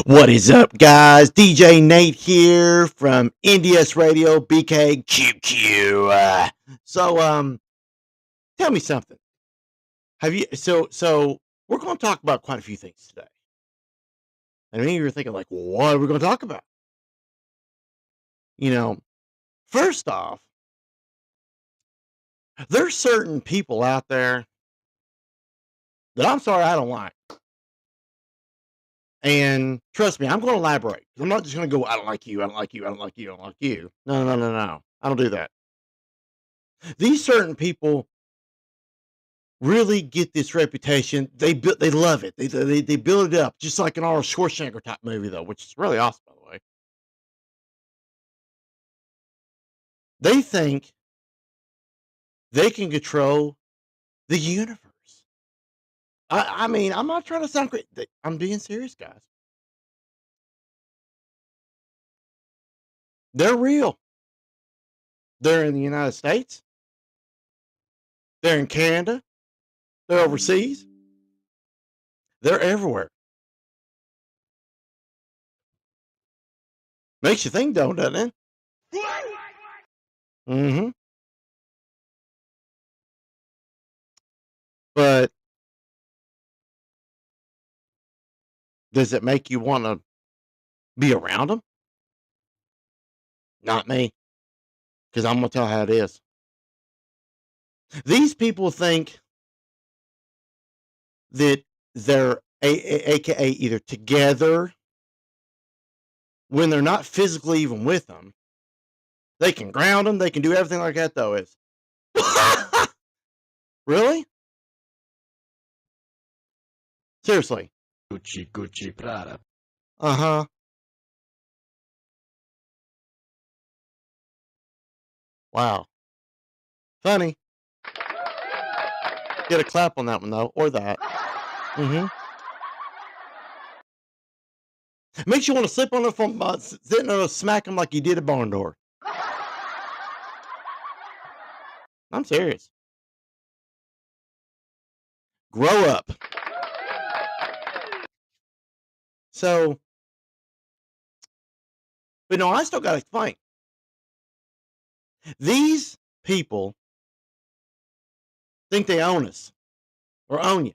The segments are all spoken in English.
What is up, guys? DJ Nate here from NDS Radio, BKQQ. Tell me something. Have you? So we're going to talk about quite a few things today. And maybe you're thinking, like, what are we going to talk about? You know, first off, there's certain people out there that I'm sorry I don't like. And trust me, I'm going to elaborate. I'm not just going to go, I don't like you, I don't like you, I don't like you, I don't like you. No, no, no, no. I don't do that. These certain people really get this reputation. They love it. They build it up just like an Arnold Schwarzenegger type movie though, which is really awesome by the way. They think they can control the universe. I mean, I'm not trying to sound great. I'm being serious, guys. They're real. They're in the United States. They're in Canada. They're overseas. They're everywhere. Makes you think, though, doesn't it? Mm-hmm. But does it make you want to be around them? Not me, because I'm gonna tell how it is. These people think that they're aka either together when they're not physically even with them. They can ground them. They can do everything like that. Though is really seriously. Gucci, Gucci, Prada. Uh huh. Wow. Funny. Get a clap on that one though, or that. Mm-hmm. Makes you want to slip on it from sitting there and smack them like you did a barn door. I'm serious. Grow up. So, but no, I still got to explain. These people think they own us or own you.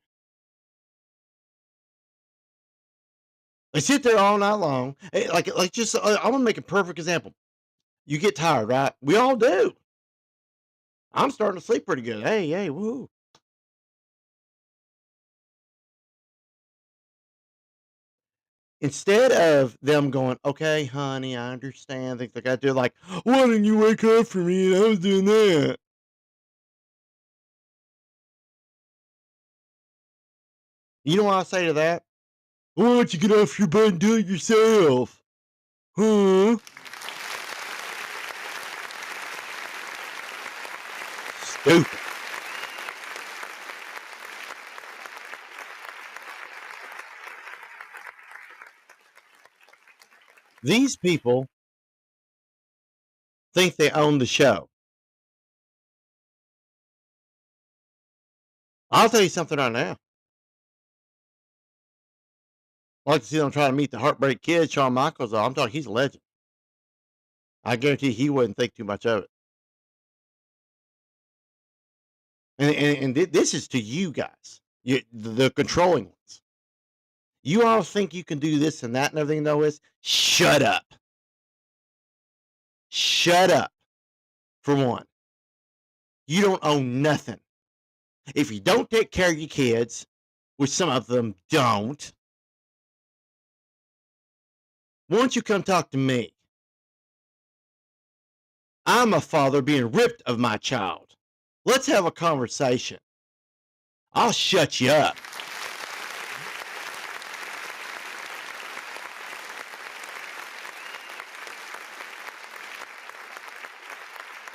They sit there all night long. Like just, I'm going to make a perfect example. You get tired, right? We all do. I'm starting to sleep pretty good. Hey, hey, woo. Instead of them going, okay, honey, I understand. Think they got to do like, why didn't you wake up for me? And I was doing that. You know what I say to that? Why don't you get off your butt and do it yourself? Huh? Stupid. These people think they own the show. I'll tell you something right now. I like to see them try to meet the Heartbreak Kid, Shawn Michaels. I'm talking, he's a legend. I guarantee he wouldn't think too much of it. And this is to you guys, the controlling ones. You all think you can do this and that and everything, though, is shut up. Shut up, for one. You don't own nothing. If you don't take care of your kids, which some of them don't, why don't you come talk to me? I'm a father being ripped of my child. Let's have a conversation. I'll shut you up.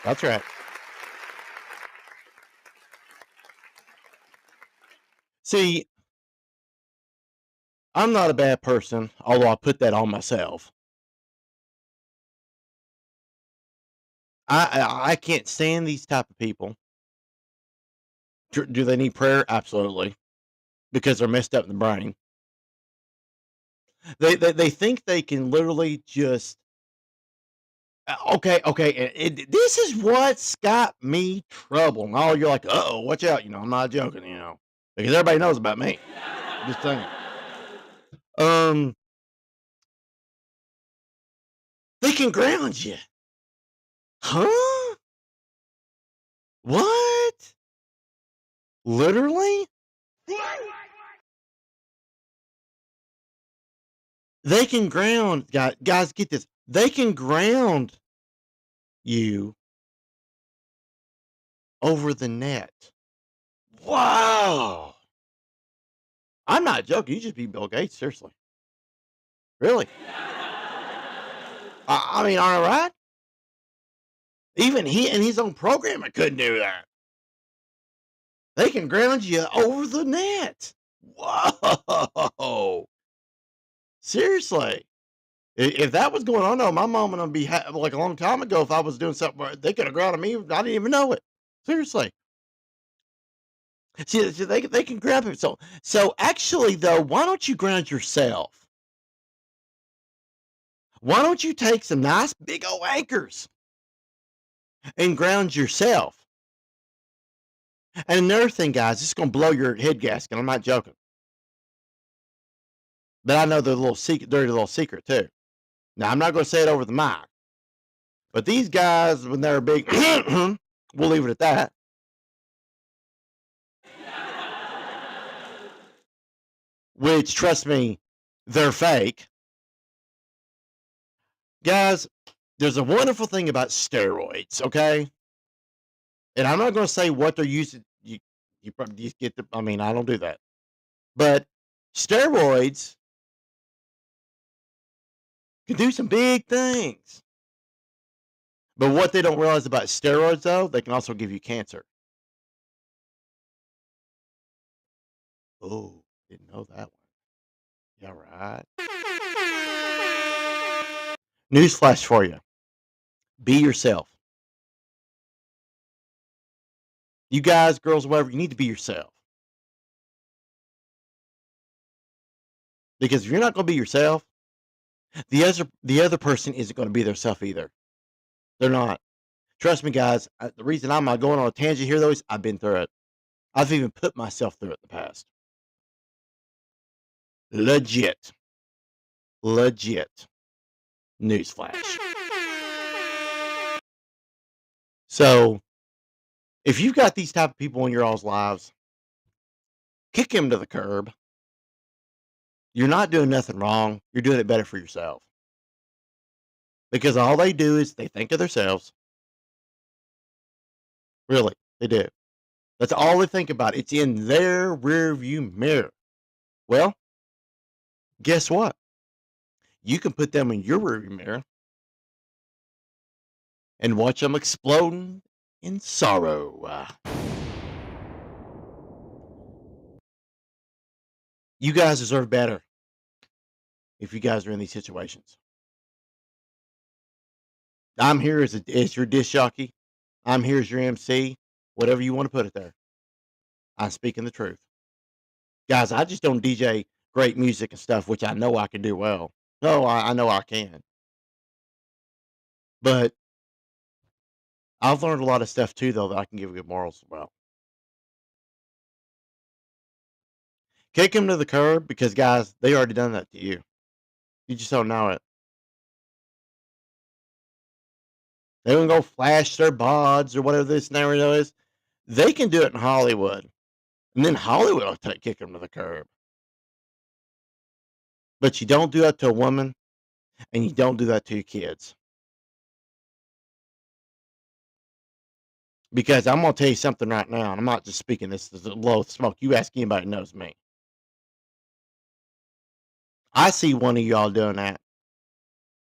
That's right. See, I'm not a bad person, although I put that on myself. I can't stand these type of people. Do they need prayer? Absolutely, because they're messed up in the brain. They think they can literally just okay, this is what's got me trouble. And all you're like, uh-oh, watch out. I'm not joking, because everybody knows about me. Just saying. Um, they can ground you. Huh? What? Literally? They can ground, guys, get this. They can ground you over the net. Wow. I'm not joking. You just be Bill Gates, seriously. Really. I mean, all right. Even he and his own programmer couldn't do that. They can ground you over the net. Whoa. Seriously. If that was going on, no, my mom would be like a long time ago. If I was doing something, they could have grounded me. I didn't even know it. Seriously. See, they can grab it. So actually, though, why don't you ground yourself? Why don't you take some nice big old anchors and ground yourself? And another thing, guys, this is going to blow your head gasket. I'm not joking. But I know the little secret, dirty little secret too. Now, I'm not going to say it over the mic. But these guys, when they're big, we'll leave it at that. Which, trust me, they're fake. Guys, there's a wonderful thing about steroids, okay? And I'm not going to say what they're using. You probably just get I mean, I don't do that. But steroids can do some big things. But what they don't realize about steroids, though, they can also give you cancer. Oh, didn't know that one. Yeah, right. Newsflash for you. Be yourself. You guys, girls, whatever, you need to be yourself. Because if you're not going to be yourself, the other person isn't going to be their self either. They're not. Trust me, guys. The reason I'm not going on a tangent here, though, is I've been through it. I've even put myself through it in the past. Legit. Legit. Newsflash. So, if you've got these type of people in your all's lives, kick him to the curb. You're not doing nothing wrong. You're doing it better for yourself. Because all they do is they think of themselves. Really, they do. That's all they think about. It's in their rearview mirror. Well, guess what? You can put them in your rearview mirror and watch them exploding in sorrow. You guys deserve better if you guys are in these situations. I'm here as your disc jockey. I'm here as your MC. Whatever you want to put it there. I'm speaking the truth. Guys, I just don't DJ great music and stuff, which I know I can do well. No, I know I can. But I've learned a lot of stuff too, though, that I can give good morals about. Kick them to the curb because, guys, they already done that to you. You just don't know it. They don't go flash their bods or whatever this scenario is. They can do it in Hollywood. And then Hollywood will kick them to the curb. But you don't do that to a woman, and you don't do that to your kids. Because I'm going to tell you something right now, and I'm not just speaking this as a low smoke. You ask anybody who knows me. I see one of y'all doing that,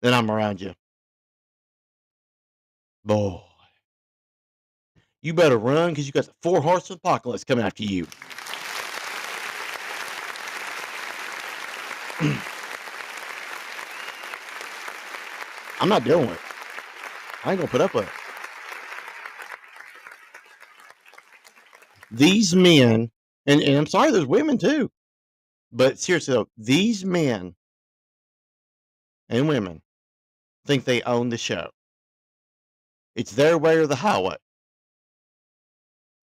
then I'm around you. Boy, you better run because you got the 4 horsemen of apocalypse coming after you. I'm not dealing with it. I ain't going to put up with it. These men, and I'm sorry, there's women too. But seriously, though, these men and women think they own the show. It's their way or the highway.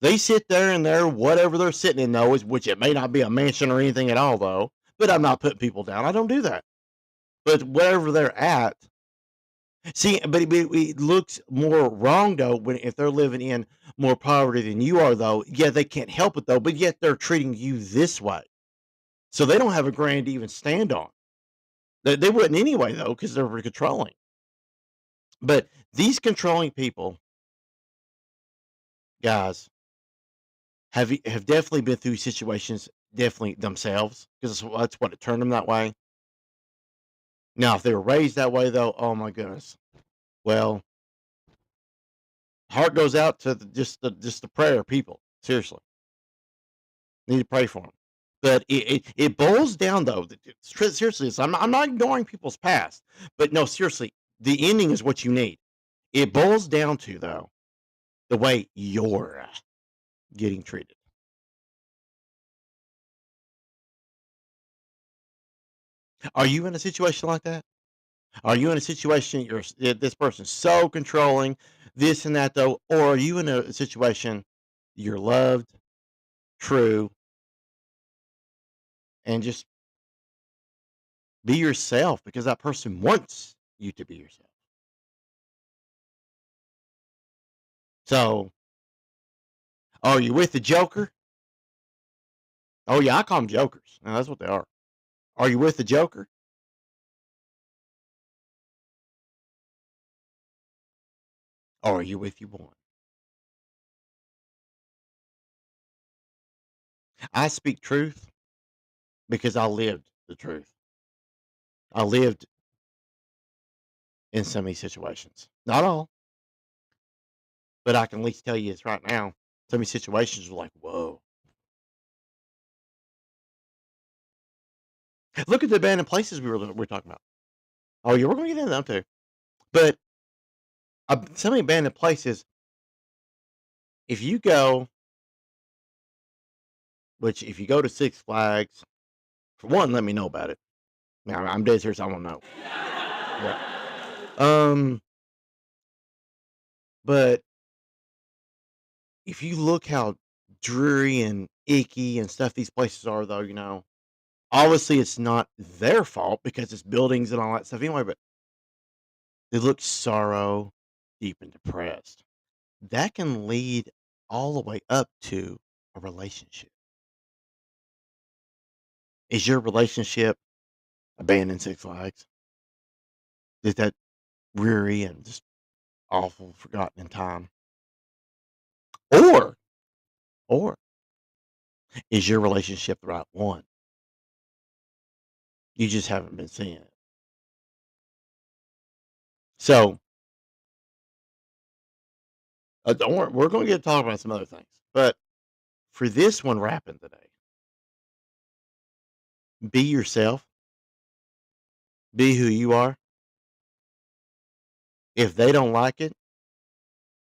They sit there in their whatever they're sitting in though, which it may not be a mansion or anything at all though, but I'm not putting people down. I don't do that. But wherever they're at, see, but it looks more wrong though when if they're living in more poverty than you are though. Yeah, they can't help it though, but yet they're treating you this way. So they don't have a grand to even stand on. They wouldn't anyway though, because they're controlling. But these controlling people, guys, have definitely been through situations, definitely themselves, because that's what it turned them that way. Now, if they were raised that way, though, oh my goodness. Well, heart goes out to just the prayer people. Seriously, need to pray for them. But it boils down though. Seriously, I'm not ignoring people's past, but no, seriously, the ending is what you need. It boils down to though the way you're getting treated. Are you in a situation like that? Are you in a situation this person's so controlling, this and that though, or are you in a situation you're loved, true, and just be yourself because that person wants you to be yourself. So, are you with the Joker? Oh yeah, I call them jokers. No, that's what they are. Are you with the Joker? Or are you with your one? I speak truth because I lived the truth. I lived in some of these situations. Not all, but I can at least tell you this right now. Some of these situations are like, whoa. Look at the abandoned places we're talking about. Oh yeah, we're gonna get into them too. But some of the abandoned places, if you go, which if you go to Six Flags, for one, let me know about it. Now I'm dead serious. I want to know. Yeah. Um, but if you look how dreary and icky and stuff these places are, though, obviously it's not their fault because it's buildings and all that stuff anyway. But they look sorrow, deep and depressed. That can lead all the way up to a relationship. Is your relationship abandoned Six Flags? Is that dreary and just awful, forgotten in time? Or, or is your relationship the right one? You just haven't been seeing it. So, don't worry, we're going to get to talk about some other things. But for this one wrapping today, be yourself, be who you are. If they don't like it,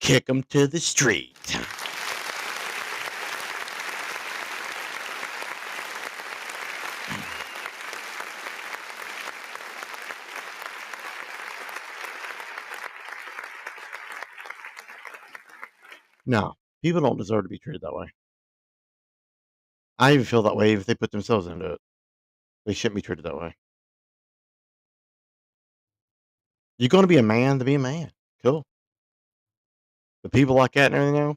kick them to the street. No, people don't deserve to be treated that way. I even feel that way if they put themselves into it. They shouldn't be treated that way. You're going to be a man to be a man. Cool. But people like that and everything,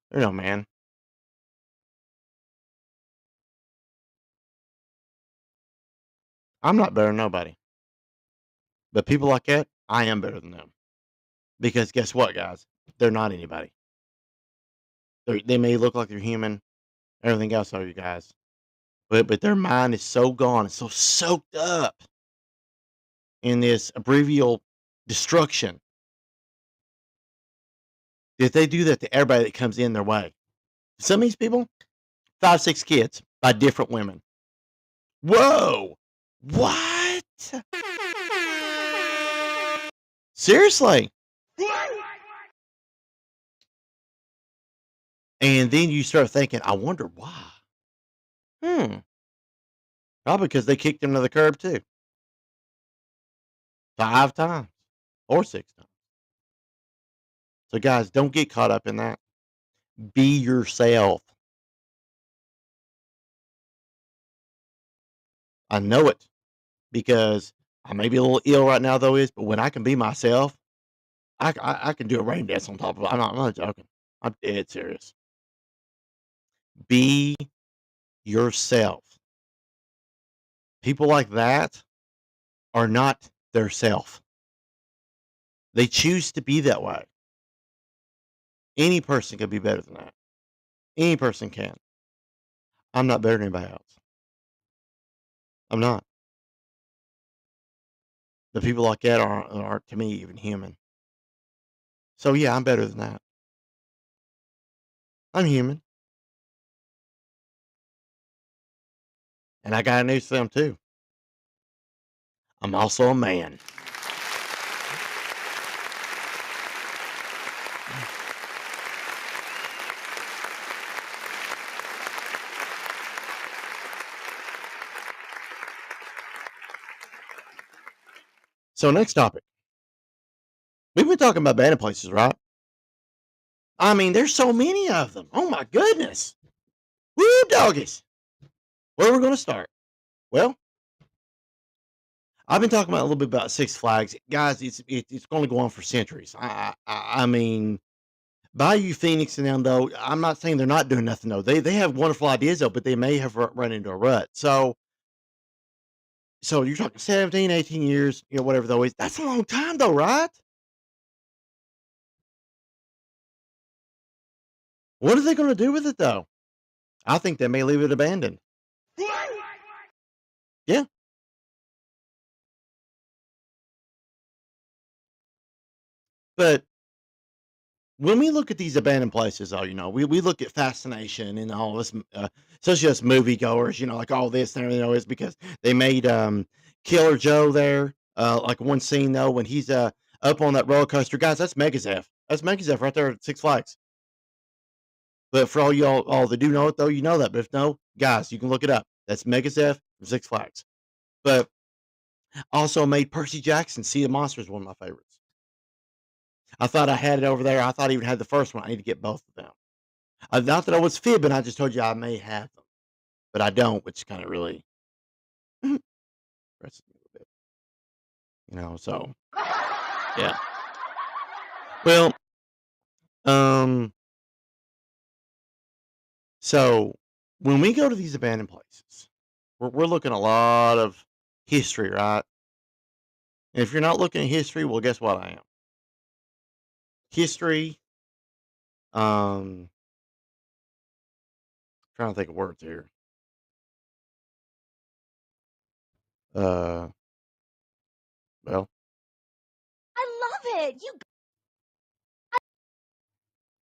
they're no man. I'm not better than nobody. But people like that, I am better than them. Because guess what, guys? They're not anybody. They may look like they're human, everything else are you guys. But their mind is so gone, it's so soaked up in this abbrevial destruction that they do that to everybody that comes in their way. Some of these people, 5, 6 kids by different women. Whoa! What? Seriously? And then you start thinking, I wonder why. Hmm. Probably because they kicked him to the curb too. 5 times or 6 times. So, guys, don't get caught up in that. Be yourself. I know it because I may be a little ill right now, though, but when I can be myself, I can do a rain dance on top of it. I'm not joking. I'm dead serious. Be yourself. People like that are not their self. They choose to be that way. Any person can be better than that. Any person can. I'm not better than anybody else. I'm not. The people like that aren't to me even human. So yeah, I'm better than that. I'm human, and I got news for them too. I'm also a man. So next topic. We've been talking about abandoned places, right? I mean, there's so many of them. Oh my goodness. Woo doggies. Where are we going to start? Well, I've been talking about a little bit about Six Flags, guys. It's going to go on for centuries. I mean, Bayou Phoenix and them though. I'm not saying they're not doing nothing though. They have wonderful ideas though, but they may have run into a rut. So you're talking 17, 18 years, whatever though is. That's a long time though, right? What are they going to do with it though? I think they may leave it abandoned. Yeah, but when we look at these abandoned places, though, we look at fascination and all this, especially us moviegoers, like all this and everything, is because they made Killer Joe there. Like one scene though, when he's up on that roller coaster, guys, that's Megazeth. That's Megazeth right there at Six Flags. But for all that do know it though, you know that. But if no, guys, you can look it up. That's Megazeth from Six Flags. But also made Percy Jackson Sea of Monsters one of my favorites. I thought I had it over there. I thought I even had the first one. I need to get both of them. Not that I was fibbing, I just told you I may have them, but I don't, which kind of really stresses me a little bit, So yeah. Well, um, so when we go to these abandoned places, we're looking at a lot of history, right? And if you're not looking at history, well, guess what I am? History. Um, trying to think of words here. Uh, well, I love it.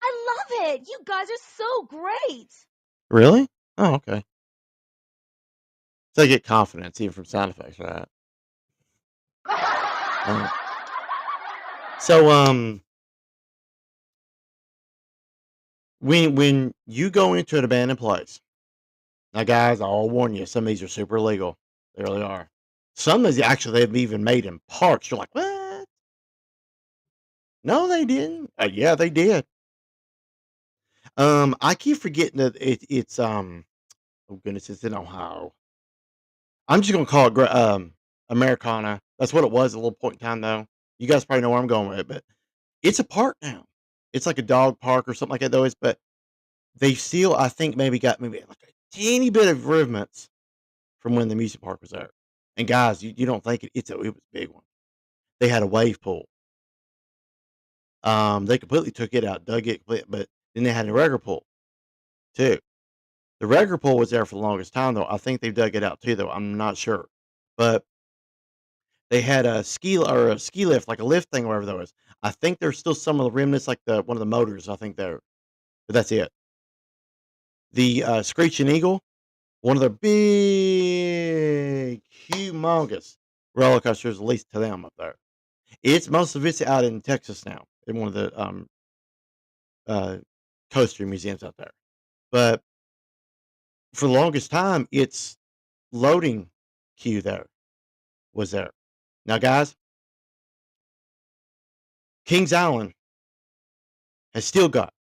I love it. You guys are so great. really? Oh, okay. So I get confidence even from sound effects, right? Uh, so when you go into an abandoned place, now guys, I'll warn you, some of these are super illegal. They really are. Some of these actually they've even made in parks. You're like, what? No, they didn't. Yeah, they did. I keep forgetting that it's oh goodness, it's in Ohio. I'm just gonna call it Americana. That's what it was at a little point in time though. You guys probably know where I'm going with it, but it's a park now. It's like a dog park or something like that though. But they still, I think, maybe got maybe like a teeny bit of improvements from when the music park was there. And guys, you don't think it was a big one. They had a wave pool. They completely took it out, dug it, but then they had a regular pool too. The regular pool was there for the longest time though. I think they dug it out too though. I'm not sure, but they had a ski lift, like a lift thing, wherever that was. I think there's still some of the remnants, like the one of the motors. I think there, but that's it. The Screeching Eagle, one of the big, humongous roller coasters, at least to them up there. It's most of it's out in Texas now, in one of the uh, coaster museums out there. But for the longest time, its loading queue there was there. Now, guys, Kings Island has still got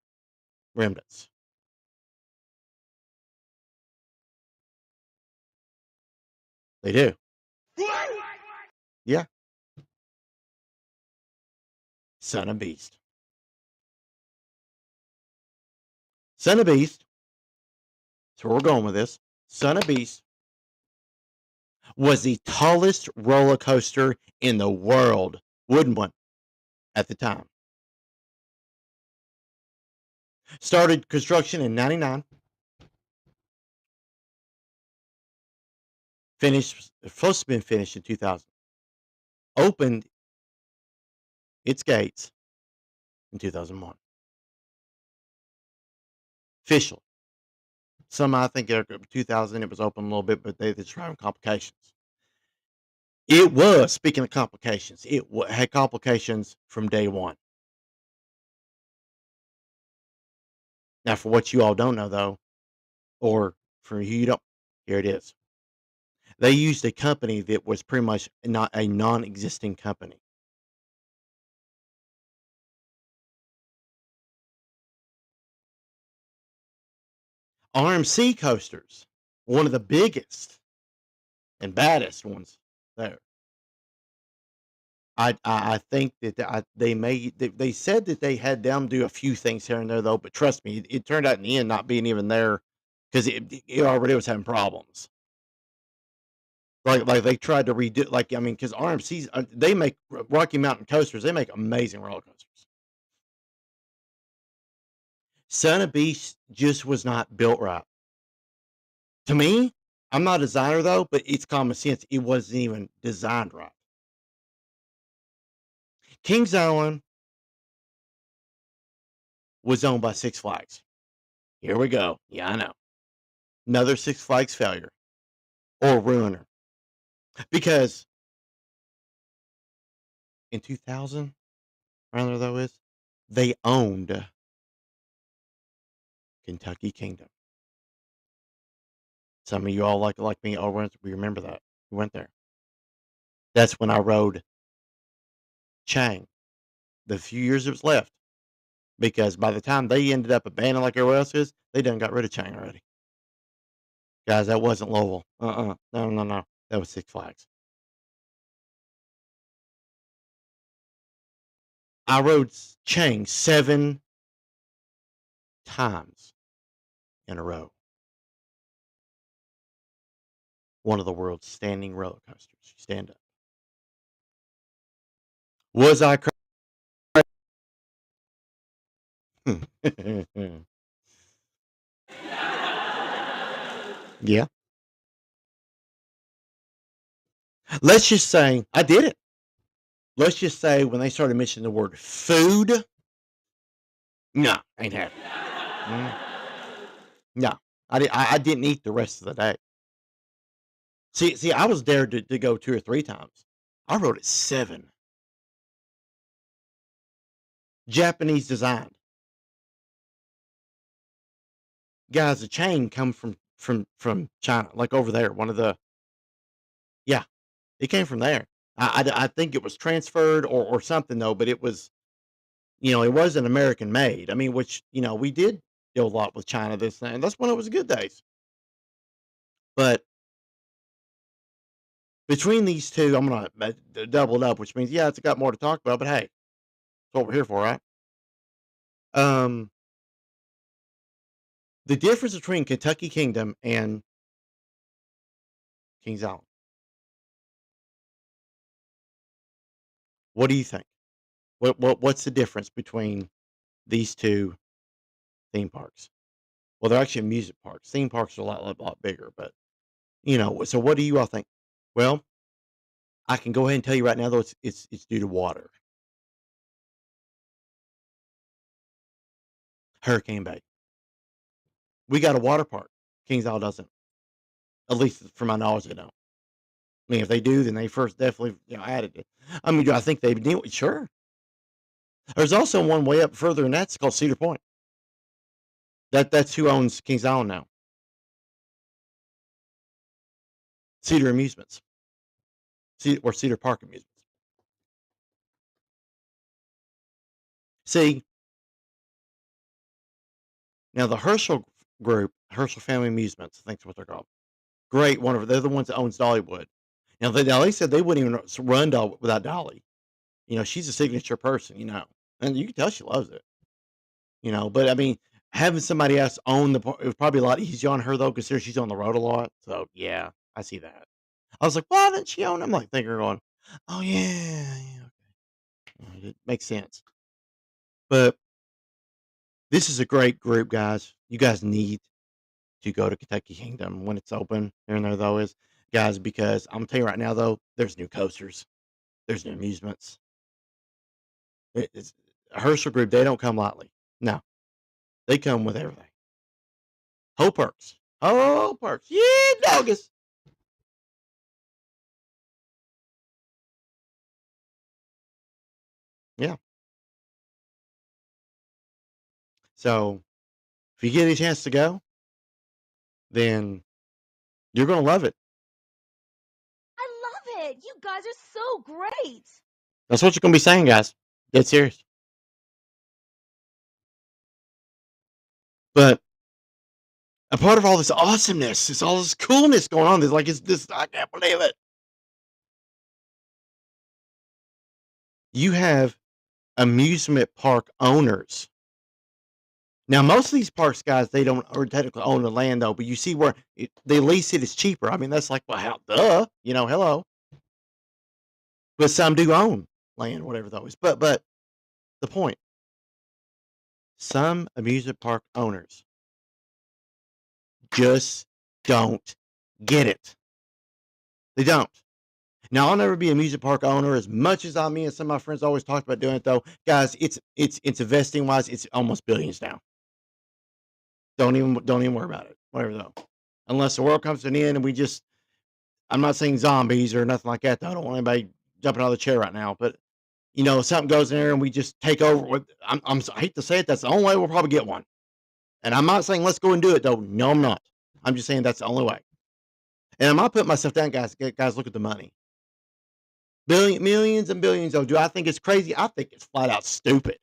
remnants. They do. Yeah. Son of Beast. Son of Beast. So we're going with this. Son of Beast was the tallest roller coaster in the world. Wooden one at the time. Started construction in 99. Finished, supposed to have been finished in 2000. Opened its gates in 2001. Official. Some, I think, 2000, it was open a little bit, but they just having complications. It was, speaking of complications, it had complications from day one. Now, for what you all don't know, though, or for you don't, here it is. They used a company that was pretty much not a non-existing company. RMC coasters, one of the biggest and baddest ones there. I think that they said that they had them do a few things here and there though, but trust me, it turned out in the end not being even there because it already was having problems. Like they tried to redo, like, I mean, because RMC's they make Rocky Mountain coasters, they make amazing roller coasters. Son of Beast just was not built right. To me, I'm not a designer though, but it's common sense. It wasn't even designed right. Kings Island was owned by Six Flags. Here we go. Yeah, I know. Another Six Flags failure or ruiner. Because in 2000, around there though is, they owned Kentucky Kingdom. Some of you all like me, all went, we remember that. We went there. That's when I rode Chang the few years it was left. Because by the time they ended up abandoned like everyone else is, they done got rid of Chang already. Guys, that wasn't Louisville. No, no, no. That was Six Flags. I rode Chang 7 times in a row. One of the world's standing roller coasters. You stand up. Was I crazy? Yeah. Let's just say I did it. Let's just say when they started mentioning the word food, no, ain't happening. Mm, no, I didn't eat the rest of the day. See, I was there to go 2 or 3 times. I rode it 7. Japanese designed. Guys, the chain come from China, like over there. One of the yeah, it came from there. I think it was transferred or something though, but it was, it wasn't American made. I mean, which, we did deal a lot with China this thing. That's when it was good days. But between these two, I'm gonna double it up, which means yeah, it's got more to talk about. But hey, that's what we're here for, right? Um, the difference between Kentucky Kingdom and Kings Island. What do you think? What's the difference between these two theme parks? Well, they're actually amusement parks. Theme parks are a lot bigger, but so what do you all think? Well, I can go ahead and tell you right now, though, it's due to water. Hurricane Bay. We got a water park. Kings Isle doesn't. At least from my knowledge, they don't. I mean, if they do, then they first definitely added it. I mean, do I think they need? Sure. There's also one way up further, and that's called Cedar Point. That's who owns Kings Island now. Cedar Amusements, or Cedar Park Amusements. See, now the Herschel group, Herschel Family Amusements, I think's what they're called. Great, wonderful. They're the ones that owns Dollywood. Now they said they wouldn't even run without Dolly. She's a signature person, and you can tell she loves it. But I mean, having somebody else own it was probably a lot easier on her though, considering she's on the road a lot. So yeah, I see that. I was like, why didn't she own? I'm like thinking, going, oh yeah, yeah, it makes sense. But this is a great group, guys. You guys need to go to Kentucky Kingdom when it's open. Here and there though is guys, because I'm telling you right now though, there's new coasters, there's new amusements. It's Herschel Group. They don't come lightly. No, they come with everything. Whole perks. Whole perks. Yeah, doggies. Yeah. So if you get a chance to go, then you're gonna love it. I love it. You guys are so great. That's what you're gonna be saying, guys. Dead serious. But a part of all this awesomeness, it's all this coolness going on. There's like it's this. I can't believe it. You have amusement park owners. Now, most of these parks, guys, they don't or technically own the land though, but you see where they lease it is cheaper. I mean, that's like, well, how, duh, hello. But some do own land, whatever though is. But the point, some amusement park owners just don't get it. They don't. Now, I'll never be an amusement park owner as much as me and some of my friends always talked about doing it though. Guys, it's investing wise, it's almost billions now. Don't even worry about it. Whatever though. Unless the world comes to an end and I'm not saying zombies or nothing like that though. I don't want anybody jumping out of the chair right now. But something goes in there and we just take over with I hate to say it, that's the only way we'll probably get one. And I'm not saying let's go and do it though. No, I'm not. I'm just saying that's the only way. And I'm not putting myself down, guys. Guys, look at the money. Millions and billions. Oh, do I think it's crazy? I think it's flat out stupid.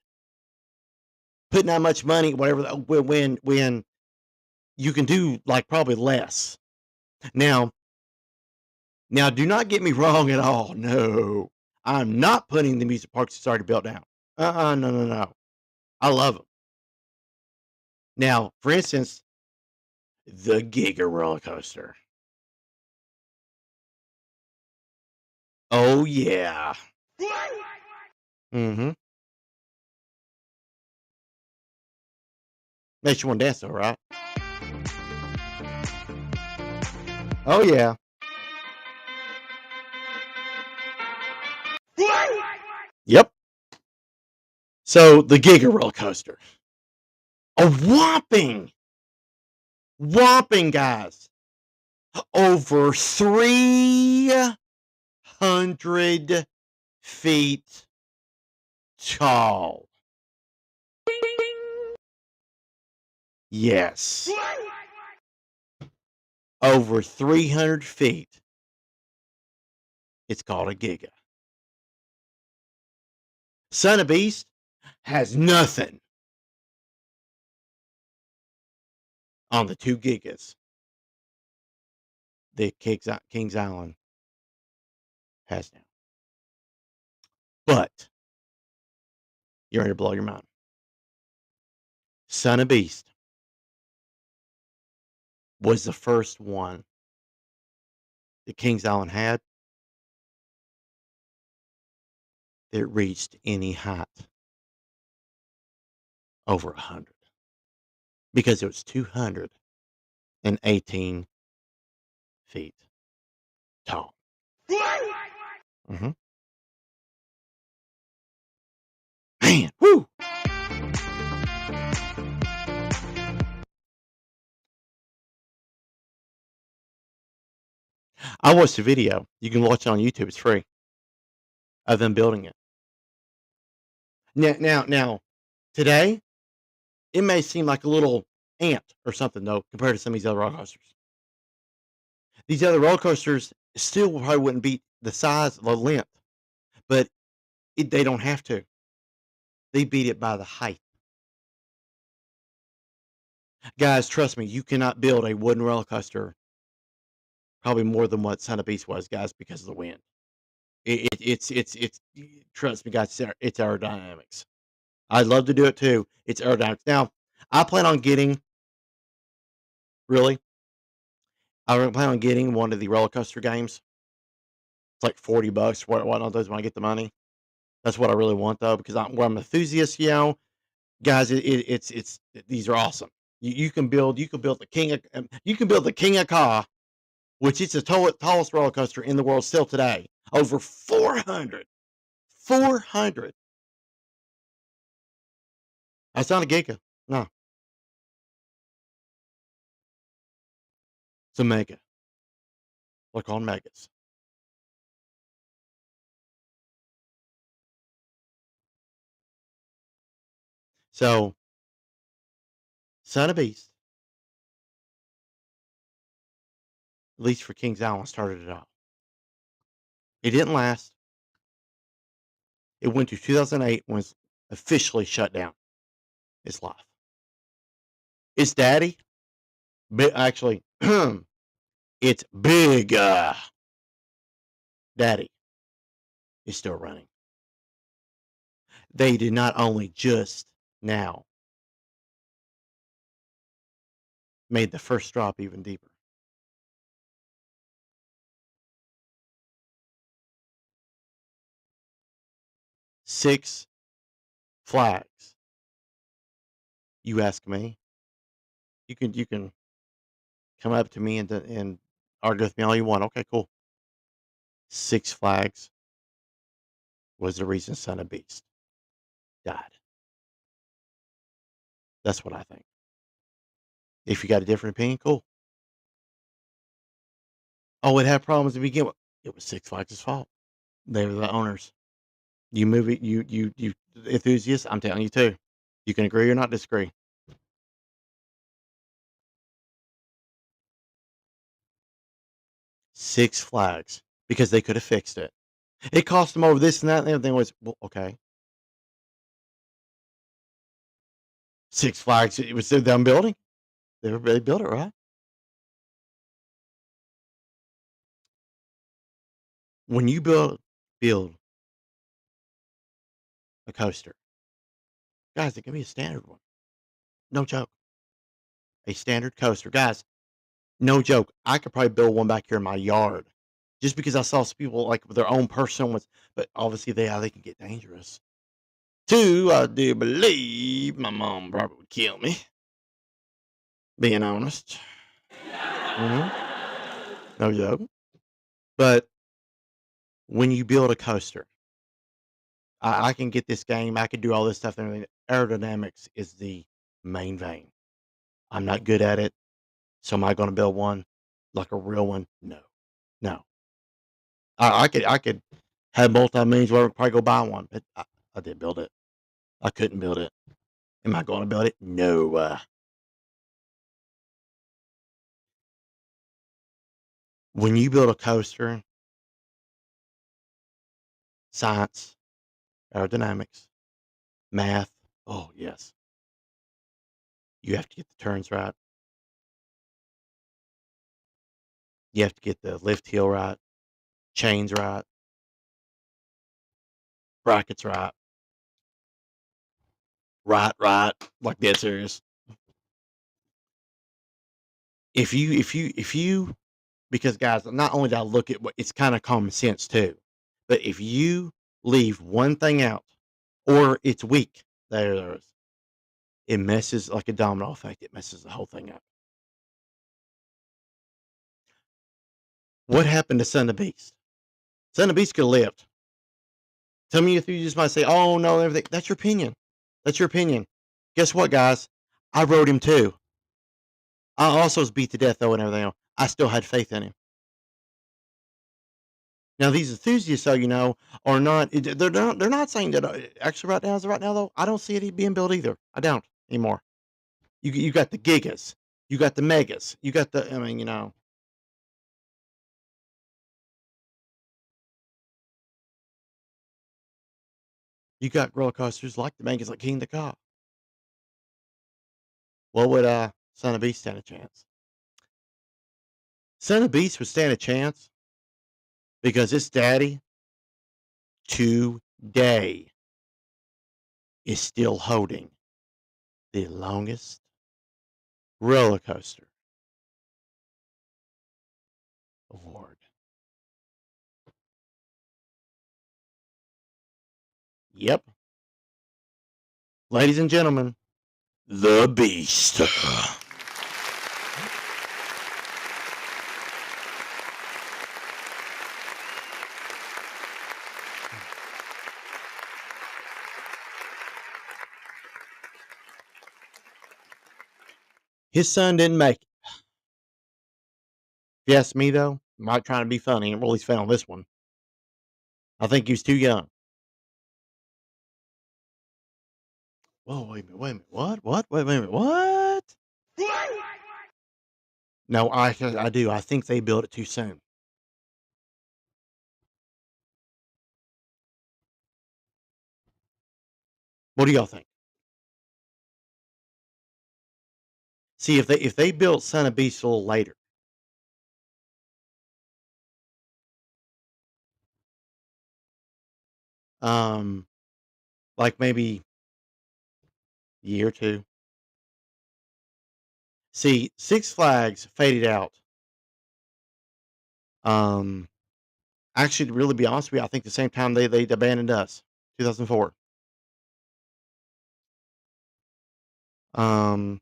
Putting that much money, whatever, when you can do like probably less. Now, do not get me wrong at all. No, I'm not putting the music parks that's already built down. No, no, no. I love them. Now, for instance, the Giga roller coaster. Oh yeah. Mm-hmm. Makes you want to dance though, right? Oh yeah. Yep. So the Giga roller coaster. A whopping, guys, over 300 feet tall. Yes. Over 300 feet. It's called a Giga. Son of Beast has nothing on the 2 Gigas that Kings Island has now. But you're ready to blow your mind. Son of Beast was the first one that Kings Island had that reached any height over 100 because it was 218 feet tall. Mm-hmm. Man, whoo! I watched the video. You can watch it on YouTube. It's free of them building it. Now, today it may seem like a little ant or something though compared to some of these other roller coasters. These other roller coasters still probably wouldn't beat the size, the length, but they don't have to. They beat it by the height. Guys, trust me, you cannot build a wooden roller coaster probably more than what Son of Beast was, guys, because of the wind. It's trust me, guys, it's aerodynamics. I'd love to do it too. It's aerodynamics. Now, I plan on getting really, I plan on getting one of the roller coaster games. It's like $40. What on those when I get the money? That's what I really want though, because I'm an enthusiast, guys. It's these are awesome. You can build the king of you can build the king of Ka, which is the tallest roller coaster in the world still today. Over 400. 400. That's not a giga. No, it's a mega. They're called megas. So, Son of Beast, at least for Kings Island, started it all. It didn't last. It went to 2008 when it's officially shut down. Its life. Its daddy, actually, it's big. Daddy is still running. They did not only just now made the first drop even deeper. Six Flags. You ask me. You can come up to me and argue with me all you want. Okay, cool. Six Flags was the reason Son of Beast died. That's what I think. If you got a different opinion, cool. Oh, it had problems to begin with. It was Six Flags' fault. They were the owners. You movie you enthusiasts, I'm telling you too. You can agree or not disagree. Six Flags because they could have fixed it. It cost them over this and that and everything was well, okay. Six Flags, it was them building. They built it right. When you build a coaster, guys, it can be a standard one. No joke. A standard coaster, guys. No joke. I could probably build one back here in my yard, just because I saw some people like with their own personal ones. But obviously, they can get dangerous. Two, I do believe my mom probably would kill me. Being honest. Hmm. No joke. But when you build a coaster, I can get this game. I can do all this stuff and everything. Aerodynamics is the main vein. I'm not good at it. So am I going to build one like a real one? No, no. I could have multi-millions where I could probably go buy one, but I didn't build it. I couldn't build it. Am I going to build it? No. When you build a coaster, science, aerodynamics, math. Oh yes, you have to get the turns right. You have to get the lift hill right, chains right, brackets right, right, like dead serious. If you because guys, not only do I look at what it's kind of common sense too, but if you leave one thing out or it's weak, there's it messes like a domino effect. It messes the whole thing up. What happened to Son of Beast? Son of Beast could have lived. Tell me if you just might say, "Oh no, everything." That's your opinion. That's your opinion. Guess what, guys? I wrote him too. I also was beat to death though and everything else. I still had faith in him. Now these enthusiasts, so are not. They're not saying that. Actually, right now, as of right now, though, I don't see it being built either. I don't anymore. You got the gigas, you got the megas, you got the. I mean, You got roller coasters like the Vegas, like King of the Cop. What would Son of Beast stand a chance? Son of Beast would stand a chance because its daddy today is still holding the longest roller coaster award. Yep. Ladies and gentlemen, the Beast. His son didn't make it. If you ask me, though, I'm not trying to be funny and really fell on this one. I think he was too young. Whoa, wait a minute, wait a minute. What? What? Wait a minute. What? No, I do. I think they built it too soon. What do y'all think? See, if they built Son of Beast a little later, um, like maybe a year or two. See, Six Flags faded out. Um, actually, to really be honest with you, I think the same time they abandoned us, 2004. Um,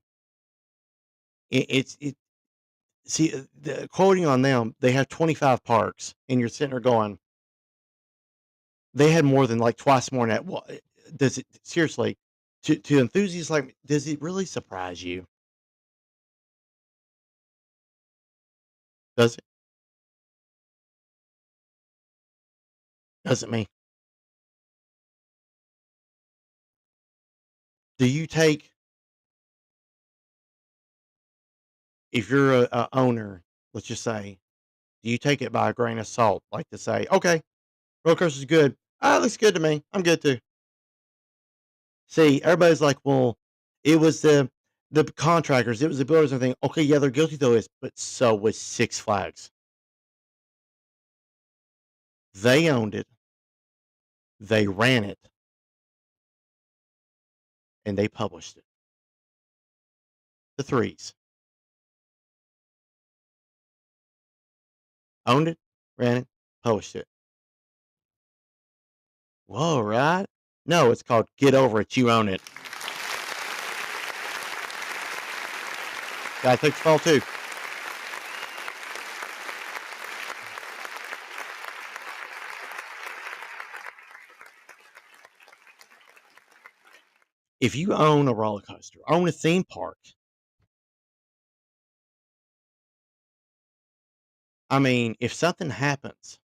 it see quoting on them, they have 25 parks, and you're sitting there going, they had more than like twice more than that. What does it seriously? To enthusiasts like me, does it really surprise you? Does it? Doesn't me? Do you take if you're a owner, let's just say, do you take it by a grain of salt, like to say, okay, roller coaster's good. Ah, it looks good to me. I'm good too. See, everybody's like, well, it was the contractors, it was the builders and everything. Okay, yeah, they're guilty though, but so was Six Flags. They owned it, they ran it, and they published it. The threes owned it, ran it, published it. Whoa, right? No, it's called Get Over It. You own it. Guy takes the fall too. If you own a roller coaster, own a theme park, I mean, if something happens,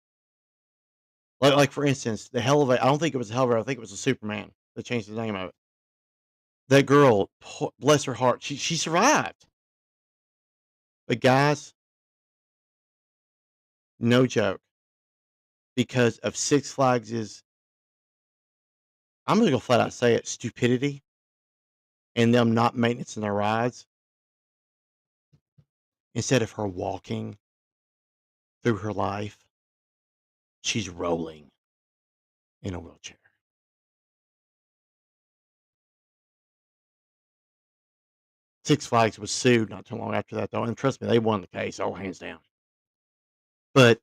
like for instance, the hell of a, I don't think it was a hell of a, I think it was a Superman that changed the name of it. That girl, bless her heart, she survived. But guys, no joke, because of Six Flags' I'm gonna go flat out say it, stupidity and them not maintenance in their rides, instead of her walking through her life, she's rolling in a wheelchair. Six Flags was sued not too long after that, though, and trust me, they won the case, all hands down. But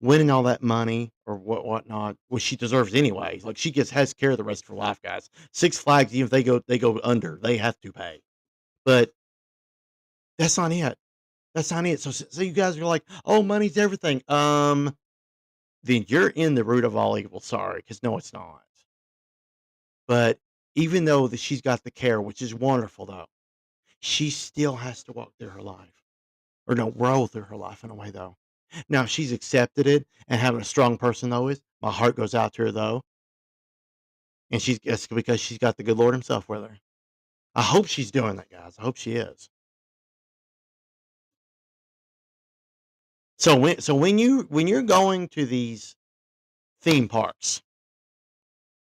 winning all that money or whatnot, which she deserves anyway. Like she gets has care of the rest of her life, guys. Six Flags, even if they go under, they have to pay. But that's not it. That's not it. So you guys are like, oh, money's everything. Then you're in the root of all evil. Sorry, because no, it's not. But even though that she's got the care, which is wonderful, though, she still has to walk through her life, or no, roll through her life in a way, though. Now, if she's accepted it and having a strong person, though, is my heart goes out to her, though, and she's it's because she's got the good Lord Himself with her. I hope she's doing that, guys. I hope she is. So when you're going to these theme parks,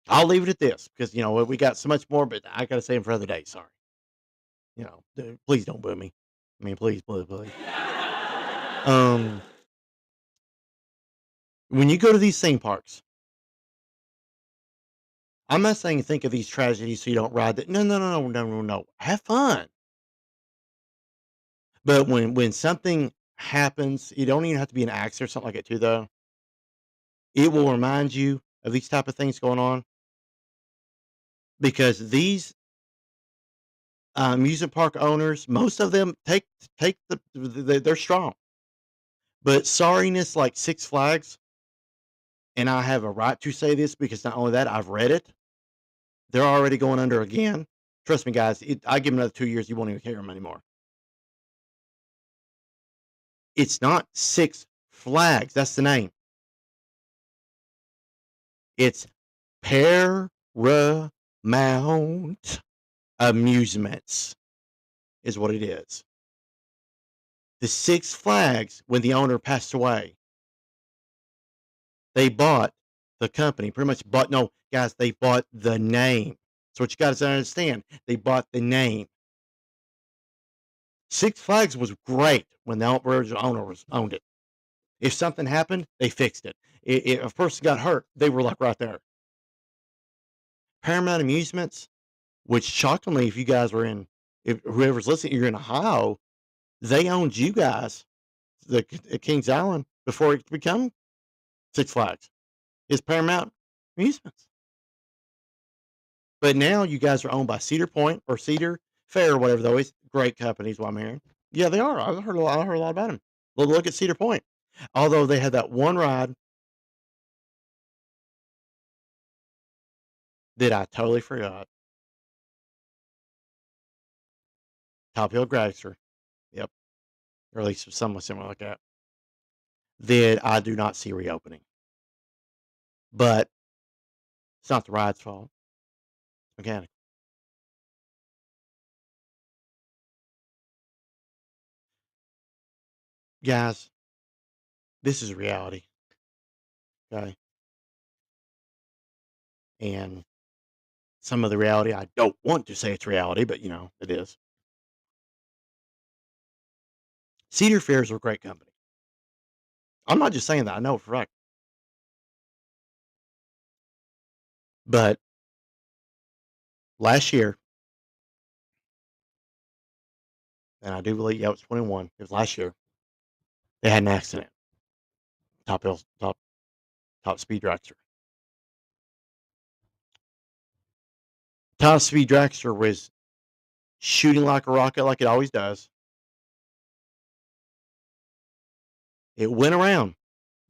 I'll leave it at this because we got so much more, but I gotta save it for other days. Sorry. Please don't boo me. I mean, please, please, please. Um, when you go to these theme parks, I'm not saying think of these tragedies so you don't ride that. No, no, no, no, no, no, no. Have fun. But when something happens, you don't even have to be an accident or something like that too, though. It will remind you of these type of things going on because these amusement park owners, most of them take they're strong. But sorriness like Six Flags, and I have a right to say this because not only that, I've read it. They're already going under again. Trust me, guys. I give them another 2 years, you won't even hear them anymore. It's not Six Flags. That's the name. It's Paramount Amusements is what it is. The Six Flags, when the owner passed away, they bought the company. Pretty much bought. No, guys, they bought the name. So what you got to understand, they bought the name. Six Flags was great when the original owner owned it. If something happened, they fixed it. If a person got hurt, they were like right there. Paramount Amusements, which shockingly, if you guys were in, if whoever's listening, you're in Ohio, they owned you guys, the Kings Island, before it became Six Flags. It's Paramount Amusements. But now you guys are owned by Cedar Point or Cedar Fair or whatever. They're always great companies. What I'm hearing. Yeah, they are. I heard a lot about them. Well, look at Cedar Point. Although they had that one ride that I totally forgot. Top Hill Dragster. Yep. Or at least somewhat similar like that. That I do not see reopening. But it's not the ride's fault. It's mechanical. Guys, this is reality. Okay. And some of the reality, I don't want to say it's reality, but it is. Cedar Fairs are a great company. I'm not just saying that. I know for a fact. But last year, and I do believe, yeah, it was 21. It was last year. They had an accident. Top Hill, top speed dragster. Top speed dragster was shooting like a rocket, like it always does. It went around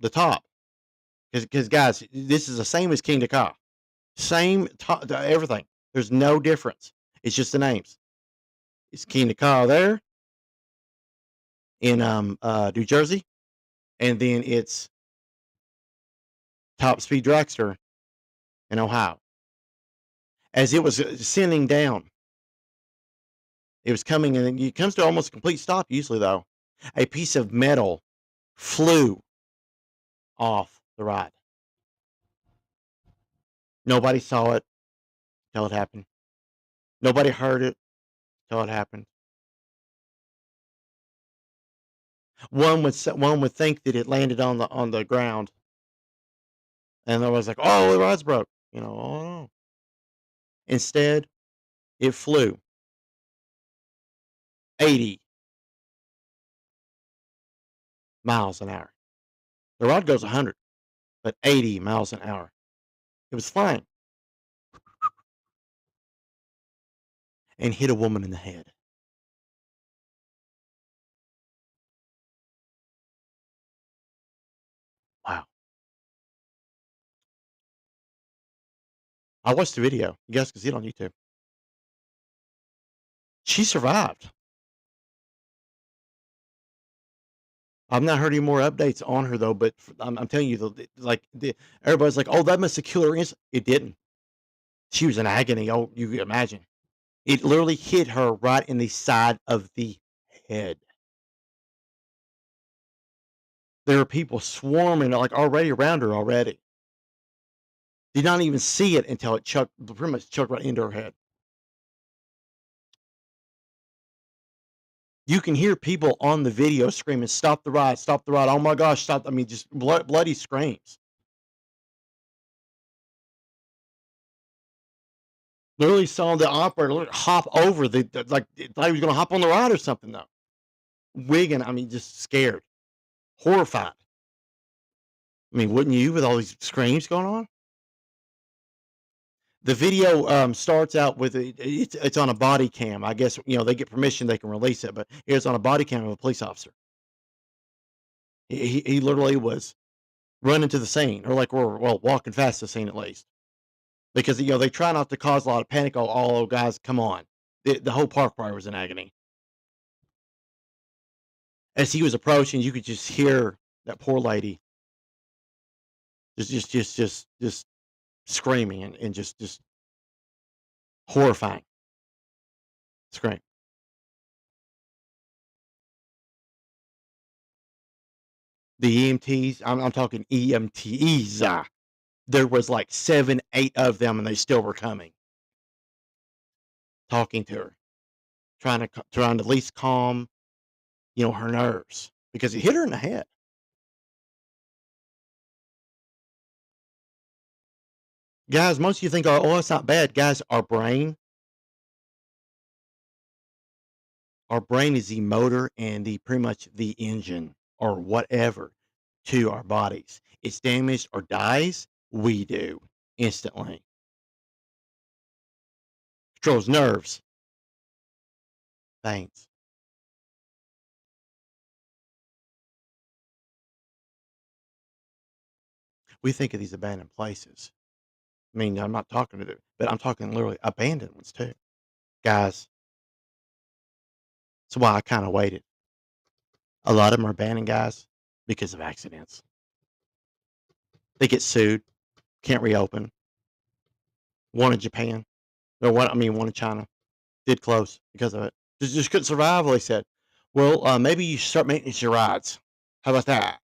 the top because guys, this is the same as King Ka. Same top, everything. There's no difference. It's just the names. It's King Ka there in New Jersey, and then it's Top Speed Dragster in Ohio. As it was ascending down, it was coming, and it comes to almost a complete stop. Usually, though, a piece of metal flew off the ride. Nobody saw it till it happened. Nobody heard it till it happened. One would think that it landed on the ground, and everyone's like, "Oh, the rod's broke." Oh no. Instead, it flew 80 miles an hour. The rod goes 100, but 80 miles an hour. It was flying and hit a woman in the head. Wow. I watched the video. You guys can see it on YouTube. She survived. I've not heard any more updates on her though, but I'm telling you, everybody's like, "Oh, that must have killed her." It didn't. She was in agony. Oh, you can imagine. It literally hit her right in the side of the head. There were people swarming like already around her already. Did not even see it until it pretty much chucked right into her head. You can hear people on the video screaming, "Stop the ride! Stop the ride! Oh my gosh, stop!" I mean, just bloody screams. Literally saw the operator hop over like thought he was gonna hop on the ride or something though. Wigging, I mean, just scared, horrified. I mean, wouldn't you with all these screams going on? The video starts out with it's on a body cam. I guess they get permission, they can release it, but it's on a body cam of a police officer. He literally was running to the scene, or well, walking fast to the scene at least, because they try not to cause a lot of panic. Oh, guys, come on! The whole park probably was in agony as he was approaching. You could just hear that poor lady just screaming and just horrifying scream. The EMTs, I'm talking EMTs. There was like 7, 8 of them, and they still were coming, talking to her, trying to at least calm, her nerves because it hit her in the head. Guys, most of you think, oh, it's not bad. Guys, our brain is the motor and the pretty much the engine or whatever to our bodies. It's damaged or dies, we do instantly. Controls nerves, veins. We think of these abandoned places. I mean, I'm not talking to it, but I'm talking literally abandoned ones too. Guys, that's why I kind of waited. A lot of them are abandoned, guys, because of accidents. They get sued, can't reopen. One in Japan, or one in China did close because of it. Just couldn't survive. They said, well, maybe you should start maintenance your rides. How about that?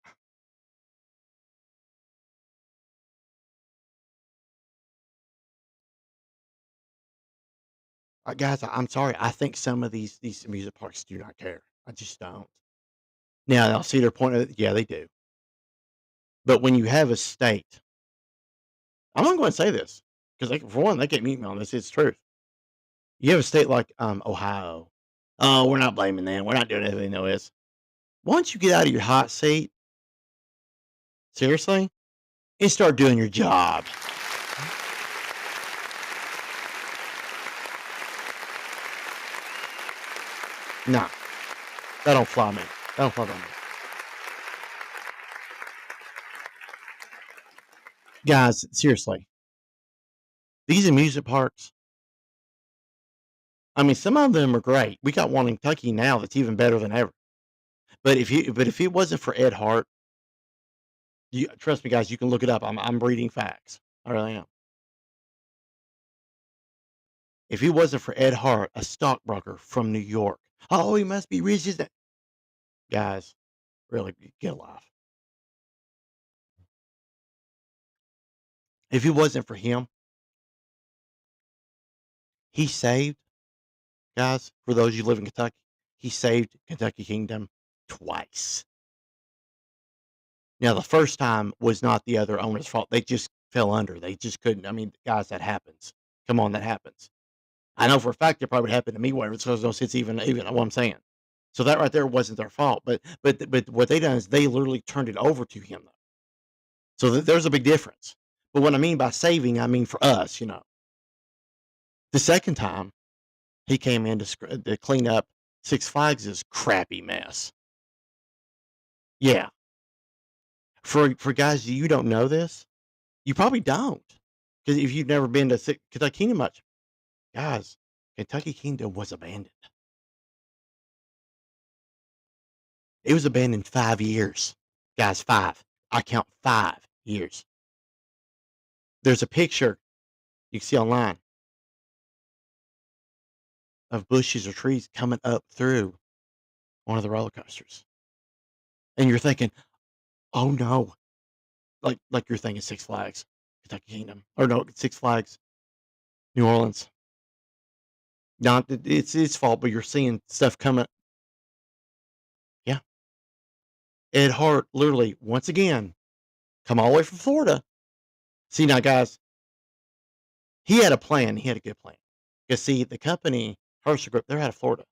Guys, I'm sorry. I think some of these amusement parks do not care. I just don't. Now, I'll see their point. Yeah, they do. But when you have a state, I'm not going to say this because, for one, they can't mute me on this. It's truth. You have a state like Ohio. Oh, we're not blaming them. We're not doing anything. No, is once you get out of your hot seat, seriously, and start doing your job. No, that don't fly me. That don't fly by me. Guys, seriously, these amusement parks. I mean, some of them are great. We got one in Kentucky now that's even better than ever. But if it wasn't for Ed Hart, you trust me, guys, you can look it up. I'm reading facts. I really am. If he wasn't for Ed Hart, a stockbroker from New York, oh, he must be rich, isn't it? Guys, really, get alive. If it wasn't for him, he saved, guys, for those you live in Kentucky, he saved Kentucky Kingdom twice. Now, the first time was not the other owner's fault. They just fell under. They just couldn't. I mean, guys, that happens. Come on, that happens. I know for a fact it probably happened to me, whatever. So there's no sense even what I'm saying. So that right there wasn't their fault. But what they done is they literally turned it over to him though. So there's a big difference. But what I mean by saving, I mean for us. The second time he came in to clean up Six Flags' crappy mess. Yeah, for guys you don't know this, you probably don't, because if you've never been to Kentucky Kingdom much, guys, Kentucky Kingdom was abandoned. It was abandoned 5 years, guys. 5. I count 5 years. There's a picture you can see online of bushes or trees coming up through one of the roller coasters, and you're thinking, "Oh no!" Like you're thinking Six Flags. Kentucky Kingdom, or no, Six Flags, New Orleans. Not that it's his fault, but you're seeing stuff coming. Yeah, Ed Hart literally once again come all the way from Florida. See now, guys, he had a plan. He had a good plan. Because see, the company Herschel Group, they're out of Florida.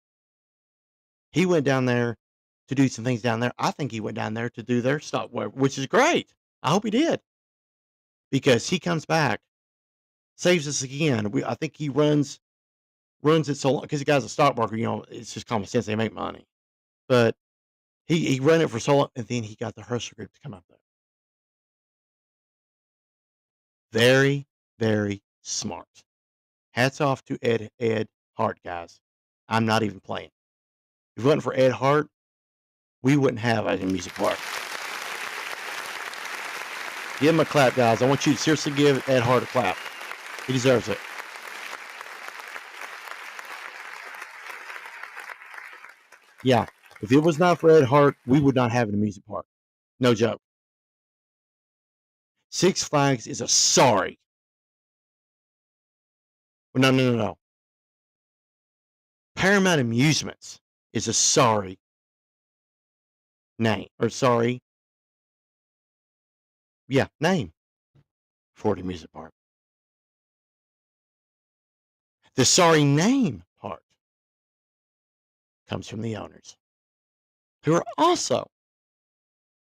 He went down there to do some things down there. I think he went down there to do their stock, which is great. I hope he did because he comes back, saves us again. I think he runs it so long because the guy's a stockbroker. It's just common sense. They make money, but he ran it for so long, and then he got the Herschel Group to come up there. Very, very smart. Hats off to Ed Hart, guys. I'm not even playing. If it wasn't for Ed Hart, we wouldn't have a music park. Give him a clap, guys. I want you to seriously give Ed Hart a clap. He deserves it. Yeah. If it was not for Ed Hart, we would not have an amusement park. No joke. Six Flags is a sorry. No, no, no, no. Paramount Amusements is a sorry name. Or sorry. Yeah, name for the amusement park. The sorry name part comes from the owners, who are also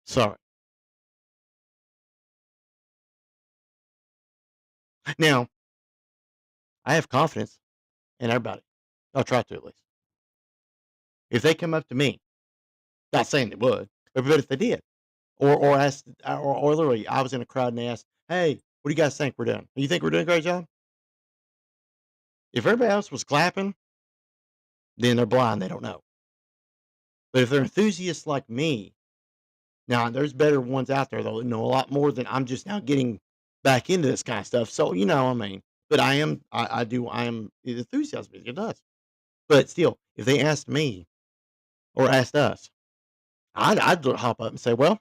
sorry. Now, I have confidence in everybody. I'll try to at least. If they come up to me, not saying they would, but if they did, or asked, or literally, I was in a crowd and they asked, "Hey, what do you guys think we're doing? You think we're doing a great job?" If everybody else was clapping, then they're blind. They don't know. But if they're enthusiasts like me, now there's better ones out there though that know a lot more than I'm just now getting back into this kind of stuff. So I mean, but I am it enthusiasm. It does. But still, if they asked me or asked us, I'd hop up and say, "Well,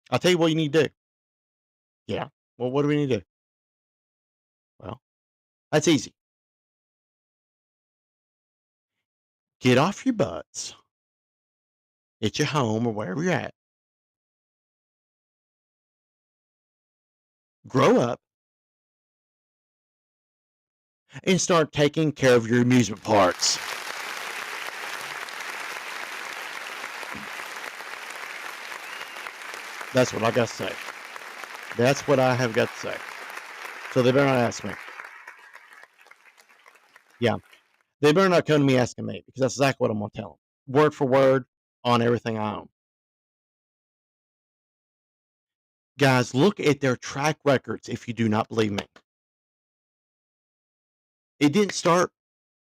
I'll tell you what you need to do." Yeah. Well, what do we need to do? Well, that's easy. Get off your butts at your home or wherever you're at. Grow up and start taking care of your amusement parks. That's what I got to say. That's what I have got to say. So they better not ask me. Yeah. They better not come to me asking me because that's exactly what I'm going to tell them. Word for word on everything I own. Guys, look at their track records if you do not believe me. It didn't start,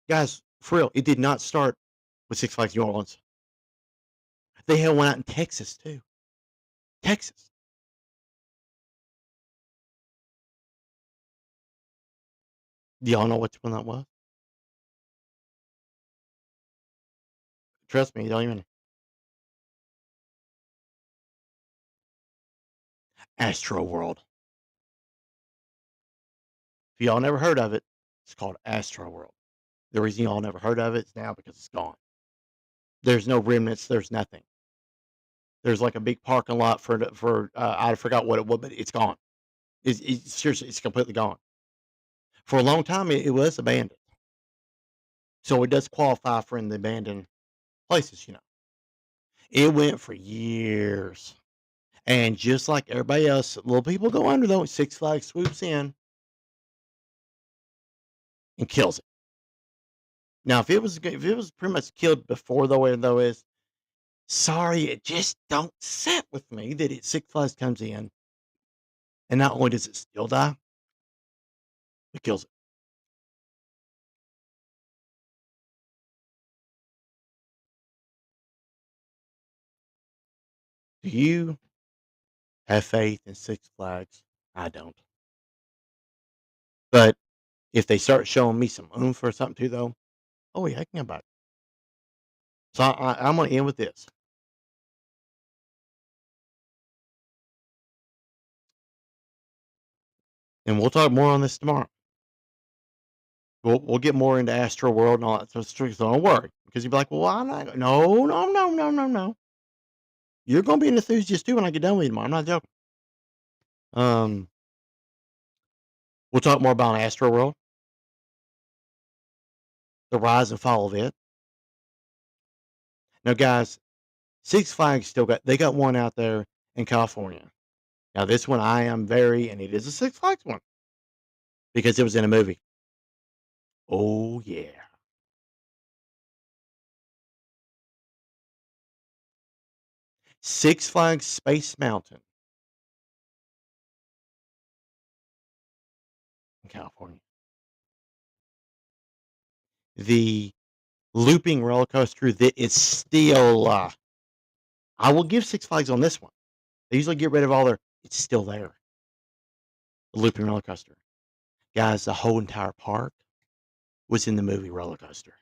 guys, for real, it did not start with Six Flags New Orleans. They had one out in Texas too. Texas. Do y'all know which one that was? Trust me, you don't even. Astro World. If y'all never heard of it, it's called Astro World. The reason y'all never heard of it is now because it's gone. There's no remnants. There's nothing. There's like a big parking lot for I forgot what it was, but it's gone. Seriously, it's completely gone. For a long time, it was abandoned, so it does qualify for in the abandoned places. It went for years, and just like everybody else, little people go under though. Six Flags swoops in and kills it. Now, if it was pretty much killed before though is sorry, it just don't sit with me that Six Flags comes in and not only does it still die, it kills it. Do you have faith in Six Flags? I don't. But if they start showing me some oomph or something too, though, oh yeah, I can come back. So I'm going to end with this. And we'll talk more on this tomorrow. We'll get more into Astro World and all that sort of stuff. So don't worry, because you'll be like, well, I'm not. No, no, no, no, no, no. You're gonna be an enthusiast too when I get done with you tomorrow. I'm not joking. We'll talk more about Astro World, the rise and fall of it. Now, guys, Six Flags they got one out there in California. Now, this one and it is a Six Flags one because it was in a movie. Oh yeah. Six Flags Space Mountain in California. The looping roller coaster that is still, I will give Six Flags on this one. They usually get rid of all it's still there. The looping roller coaster. Guys, the whole entire park was in the movie Roller Coaster.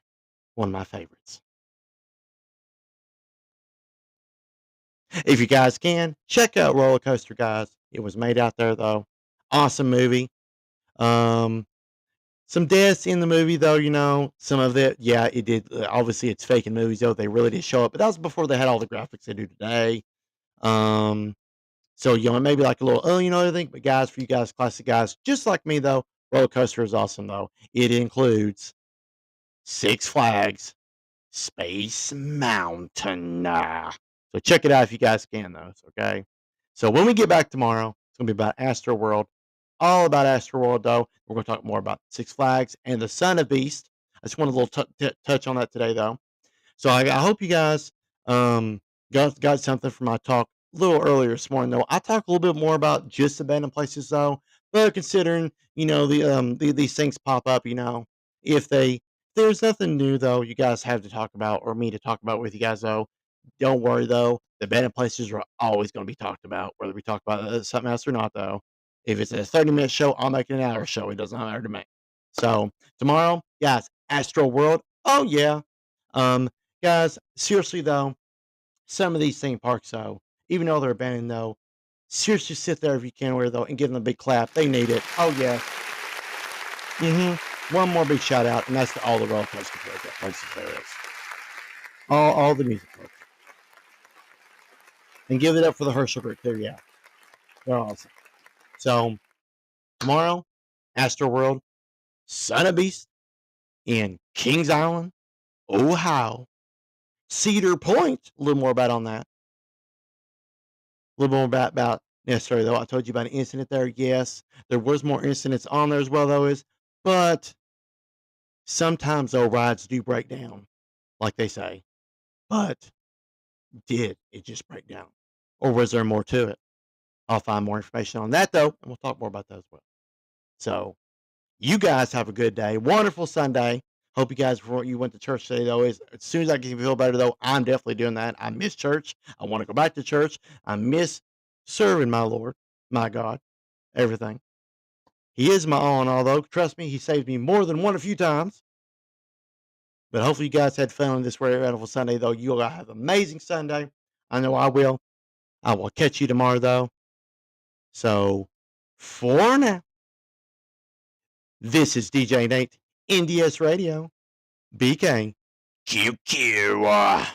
One of my favorites. If you guys can, check out Roller Coaster, guys. It was made out there, though. Awesome movie. Um, some deaths in the movie, though, some of it, yeah, it did. Obviously, it's fake in movies, though. They really did show up, but that was before they had all the graphics they do today. So, maybe like a little, everything. But, guys, for you guys, classic guys, just like me, though, Roller Coaster is awesome, though. It includes Six Flags Space Mountain. So check it out if you guys can, though. Okay. So when we get back tomorrow, it's going to be about Astro World. All about Astro World, though. We're going to talk more about Six Flags and the Son of Beast. I just want a little touch on that today, though. So I hope you guys got something from my talk a little earlier this morning. Though I talk a little bit more about just abandoned places, though. But considering these things pop up, if there's nothing new though, you guys have to talk about or me to talk about with you guys though. Don't worry though, the abandoned places are always going to be talked about, whether we talk about something else or not. Though, if it's a 30-minute show, I'll make it an hour show. It doesn't matter to me. So tomorrow, guys, Astro World. Oh yeah. Um, Guys, seriously though, some of these theme parks though, even though they're abandoned though, seriously sit there if you can wear though and give them a big clap. They need it. Oh yeah. One more big shout out, and that's to all the roller coaster places there is. All the music folks. And give it up for the Herschel group too, yeah. They're awesome. So tomorrow, Astro World, Son of Beast in Kings Island, Ohio. Cedar Point, a little more about on that. A little more about necessarily though. I told you about an incident there. Yes, there was more incidents on there as well though but sometimes though rides do break down, like they say. But did it just break down? Or was there more to it? I'll find more information on that though, and we'll talk more about that as well. So you guys have a good day. Wonderful Sunday. Hope you guys before you went to church today though as soon as I can feel better though, I'm definitely doing that. I miss church. I want to go back to church. I miss serving my Lord, my God, everything. He is my all in all though. Trust me, he saved me more than a few times. But hopefully you guys had fun on this very wonderful Sunday though. You'll have an amazing Sunday. I know I will. I will catch you tomorrow though. So for now, this is DJ Nate, NDS Radio, BK, QQ.